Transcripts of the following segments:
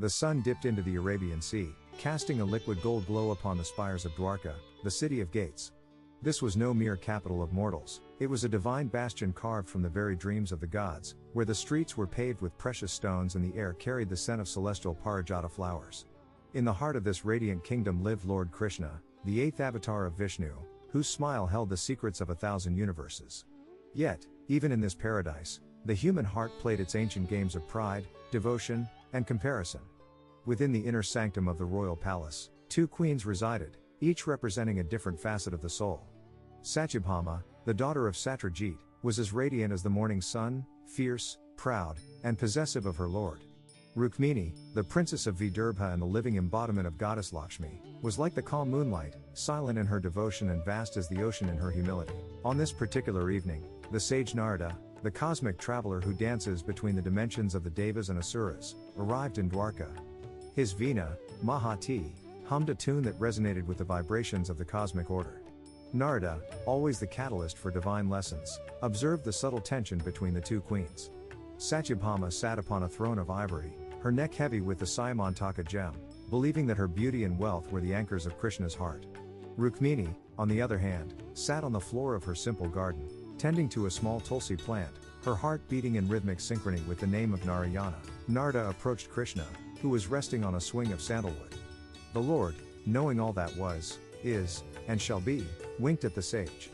The sun dipped into the Arabian Sea, casting a liquid gold glow upon the spires of Dwarka, the city of gates. This was no mere capital of mortals, it was a divine bastion carved from the very dreams of the gods, where the streets were paved with precious stones and the air carried the scent of celestial parijata flowers. In the heart of this radiant kingdom lived Lord Krishna, the eighth avatar of Vishnu, whose smile held the secrets of 1,000 universes. Yet, even in this paradise, the human heart played its ancient games of pride, devotion, and comparison. Within the inner sanctum of the royal palace, 2 queens resided, each representing a different facet of the soul. Satyabhama, the daughter of Satyajit, was as radiant as the morning sun, fierce, proud, and possessive of her lord. Rukmini, the princess of Vidarbha and the living embodiment of goddess Lakshmi, was like the calm moonlight, silent in her devotion and vast as the ocean in her humility. On this particular evening, the sage Narada, the cosmic traveler who dances between the dimensions of the Devas and Asuras, arrived in Dwarka. His Veena, Mahati, hummed a tune that resonated with the vibrations of the cosmic order. Narada, always the catalyst for divine lessons, observed the subtle tension between the 2 queens. Satyabhama sat upon a throne of ivory, her neck heavy with the Mastaka gem, believing that her beauty and wealth were the anchors of Krishna's heart. Rukmini, on the other hand, sat on the floor of her simple garden, tending to a small tulsi plant, her heart beating in rhythmic synchrony with the name of Narayana. Narada approached Krishna, who was resting on a swing of sandalwood. The Lord, knowing all that was, is, and shall be, winked at the sage.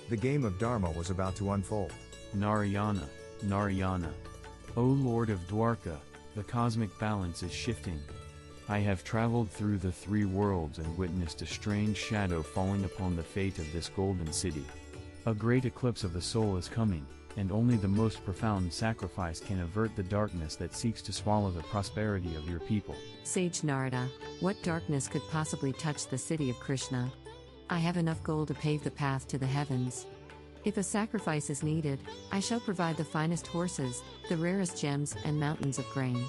The game of Dharma was about to unfold. Narayana, Narayana. O Lord of Dwarka, the cosmic balance is shifting. I have traveled through the 3 worlds and witnessed a strange shadow falling upon the fate of this golden city. A great eclipse of the soul is coming, and only the most profound sacrifice can avert the darkness that seeks to swallow the prosperity of your people. Sage Narada, what darkness could possibly touch the city of Krishna? I have enough gold to pave the path to the heavens. If a sacrifice is needed, I shall provide the finest horses, the rarest gems, and mountains of grain.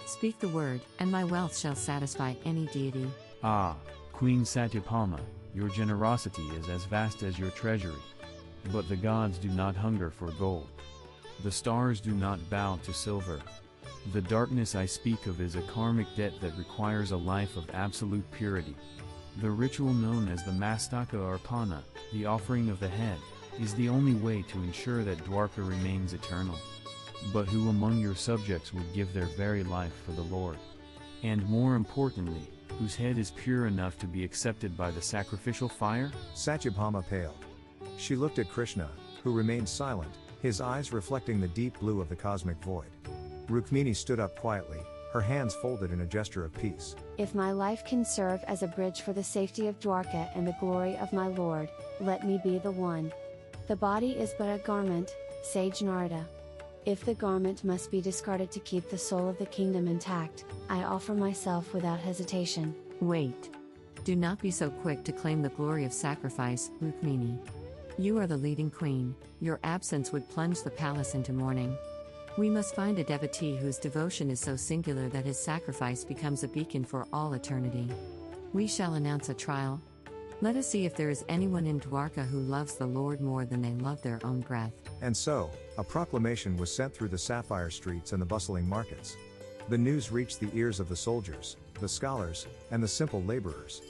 Speak the word, and my wealth shall satisfy any deity. Ah, Queen Satyabhama, your generosity is as vast as your treasury. But the gods do not hunger for gold. The stars do not bow to silver. The darkness I speak of is a karmic debt that requires a life of absolute purity. The ritual known as the Mastaka-Arpana, the offering of the head, is the only way to ensure that Dwarka remains eternal. But who among your subjects would give their very life for the Lord? And more importantly, whose head is pure enough to be accepted by the sacrificial fire? Satyabhama paled. She looked at Krishna, who remained silent, his eyes reflecting the deep blue of the cosmic void. Rukmini stood up quietly, her hands folded in a gesture of peace. If my life can serve as a bridge for the safety of Dwarka and the glory of my Lord, let me be the one. The body is but a garment, sage Narada. If the garment must be discarded to keep the soul of the kingdom intact, I offer myself without hesitation. Wait. Do not be so quick to claim the glory of sacrifice, Rukmini. You are the leading queen, your absence would plunge the palace into mourning. We must find a devotee whose devotion is so singular that his sacrifice becomes a beacon for all eternity. We shall announce a trial. Let us see if there is anyone in Dwarka who loves the Lord more than they love their own breath. And so, a proclamation was sent through the sapphire streets and the bustling markets. The news reached the ears of the soldiers, the scholars, and the simple laborers.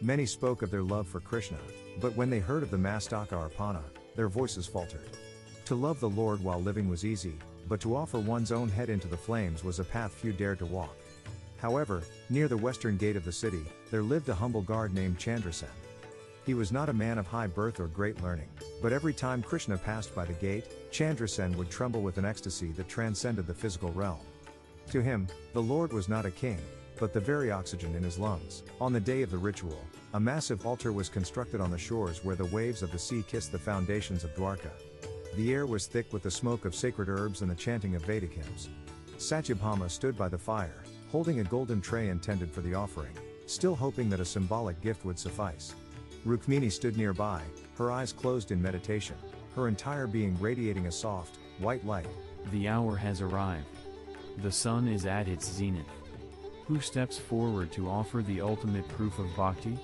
Many spoke of their love for Krishna, but when they heard of the Mastaka-Arpana, their voices faltered. To love the Lord while living was easy, but to offer one's own head into the flames was a path few dared to walk. However, near the western gate of the city, there lived a humble guard named Chandrasen. He was not a man of high birth or great learning, but every time Krishna passed by the gate, Chandrasen would tremble with an ecstasy that transcended the physical realm. To him, the Lord was not a king, but the very oxygen in his lungs. On the day of the ritual, a massive altar was constructed on the shores where the waves of the sea kissed the foundations of Dwarka. The air was thick with the smoke of sacred herbs and the chanting of Vedic hymns. Satyabhama stood by the fire, holding a golden tray intended for the offering, still hoping that a symbolic gift would suffice. Rukmini stood nearby, her eyes closed in meditation, her entire being radiating a soft, white light. The hour has arrived. The sun is at its zenith. Who steps forward to offer the ultimate proof of Bhakti?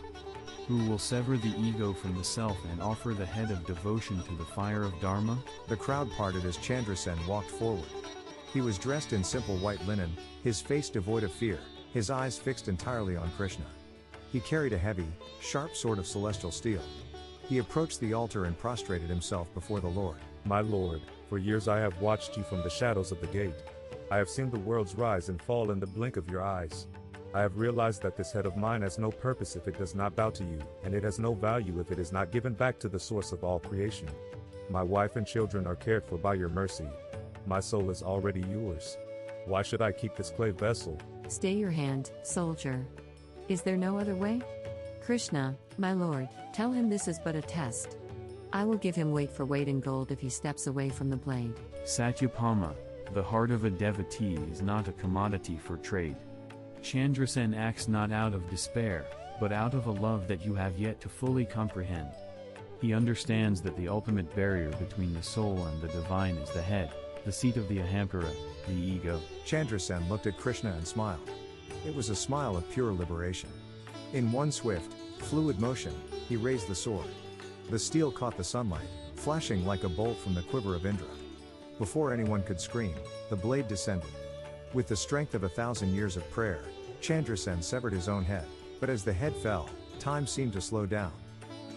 Who will sever the ego from the self and offer the head of devotion to the fire of Dharma? The crowd parted as Chandrasen walked forward. He was dressed in simple white linen, his face devoid of fear, his eyes fixed entirely on Krishna. He carried a heavy, sharp sword of celestial steel. He approached the altar and prostrated himself before the Lord. My Lord, for years I have watched you from the shadows of the gate. I have seen the worlds rise and fall in the blink of your eyes. I have realized that this head of mine has no purpose if it does not bow to you, and it has no value if it is not given back to the source of all creation. My wife and children are cared for by your mercy. My soul is already yours. Why should I keep this clay vessel? Stay your hand, soldier. Is there no other way? Krishna, my lord, tell him this is but a test. I will give him weight for weight in gold if he steps away from the blade. Satyabhama, the heart of a devotee is not a commodity for trade. Chandrasen acts not out of despair, but out of a love that you have yet to fully comprehend. He understands that the ultimate barrier between the soul and the divine is the head, the seat of the ahankara, the ego. Chandrasen looked at Krishna and smiled. It was a smile of pure liberation. In one swift, fluid motion, he raised the sword. The steel caught the sunlight, flashing like a bolt from the quiver of Indra. Before anyone could scream, the blade descended. With the strength of 1,000 years of prayer, Chandrasen severed his own head, but as the head fell, time seemed to slow down.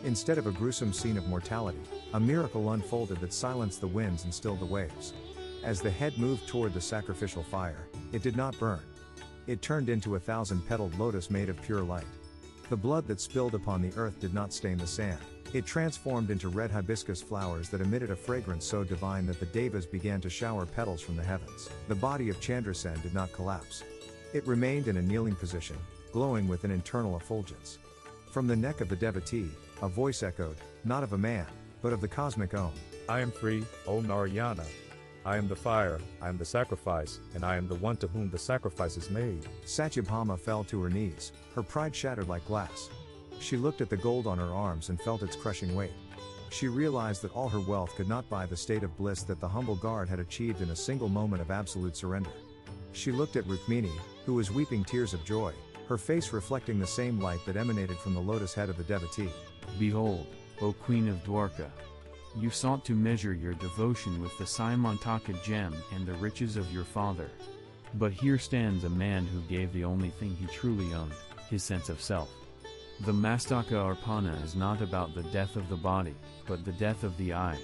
Instead of a gruesome scene of mortality, a miracle unfolded that silenced the winds and stilled the waves. As the head moved toward the sacrificial fire, it did not burn. It turned into a 1,000-petaled lotus made of pure light. The blood that spilled upon the earth did not stain the sand. It transformed into red hibiscus flowers that emitted a fragrance so divine that the devas began to shower petals from the heavens. The body of Chandrasen did not collapse. It remained in a kneeling position, glowing with an internal effulgence. From the neck of the devotee, a voice echoed, not of a man, but of the cosmic Om. I am free, O Narayana. I am the fire, I am the sacrifice, and I am the one to whom the sacrifice is made. Satyabhama fell to her knees, her pride shattered like glass. She looked at the gold on her arms and felt its crushing weight. She realized that all her wealth could not buy the state of bliss that the humble guard had achieved in a single moment of absolute surrender. She looked at Rukmini, who was weeping tears of joy, her face reflecting the same light that emanated from the lotus head of the devotee. Behold, O Queen of Dwarka! You sought to measure your devotion with the Mastaka gem and the riches of your father. But here stands a man who gave the only thing he truly owned, his sense of self. The Mastaka-Arpana is not about the death of the body, but the death of the I.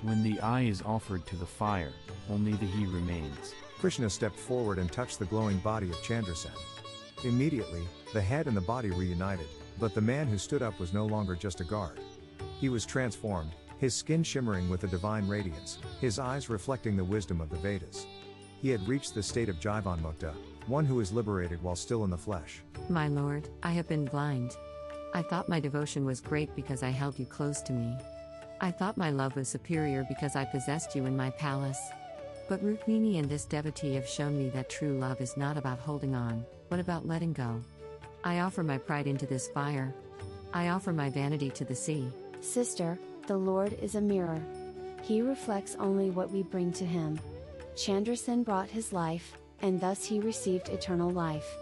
When the I is offered to the fire, only the He remains. Krishna stepped forward and touched the glowing body of Chandrasen. Immediately, the head and the body reunited, but the man who stood up was no longer just a guard. He was transformed, his skin shimmering with a divine radiance, his eyes reflecting the wisdom of the Vedas. He had reached the state of Jivanmukta, one who is liberated while still in the flesh. My lord, I have been blind. I thought my devotion was great because I held you close to me. I thought my love was superior because I possessed you in my palace. But Rukmini and this devotee have shown me that true love is not about holding on, but about letting go. I offer my pride into this fire. I offer my vanity to the sea. Sister, the Lord is a mirror. He reflects only what we bring to him. Chandrasen brought his life, and thus he received eternal life.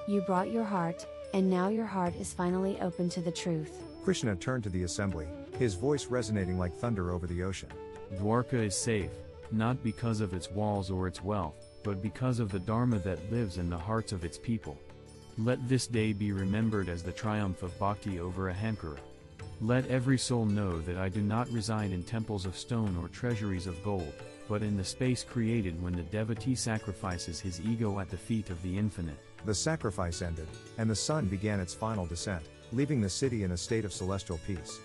You brought your heart, and now your heart is finally open to the truth. Krishna turned to the assembly, his voice resonating like thunder over the ocean. Dwarka is safe, not because of its walls or its wealth, but because of the Dharma that lives in the hearts of its people. Let this day be remembered as the triumph of Bhakti over ahankara. Let every soul know that I do not reside in temples of stone or treasuries of gold, but in the space created when the devotee sacrifices his ego at the feet of the infinite. The sacrifice ended, and the sun began its final descent, leaving the city in a state of celestial peace.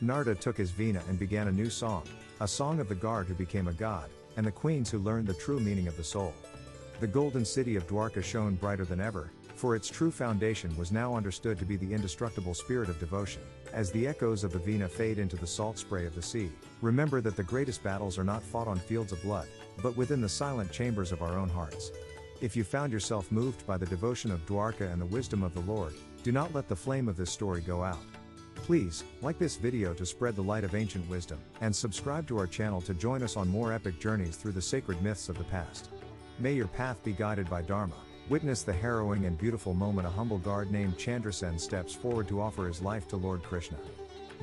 Narada took his veena and began a new song, a song of the guard who became a god, and the queens who learned the true meaning of the soul. The golden city of Dwarka shone brighter than ever, for its true foundation was now understood to be the indestructible spirit of devotion. As the echoes of the veena fade into the salt spray of the sea, remember that the greatest battles are not fought on fields of blood, but within the silent chambers of our own hearts. If you found yourself moved by the devotion of Dwarka and the wisdom of the Lord, do not let the flame of this story go out. Please, like this video to spread the light of ancient wisdom, and subscribe to our channel to join us on more epic journeys through the sacred myths of the past. May your path be guided by Dharma. Witness the harrowing and beautiful moment a humble guard named Chandrasen steps forward to offer his life to Lord Krishna.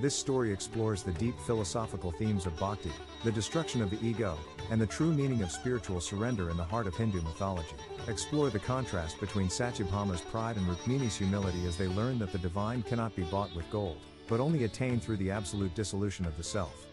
This story explores the deep philosophical themes of Bhakti, the destruction of the ego, and the true meaning of spiritual surrender in the heart of Hindu mythology. Explore the contrast between Satyabhama's pride and Rukmini's humility as they learn that the divine cannot be bought with gold, but only attained through the absolute dissolution of the self.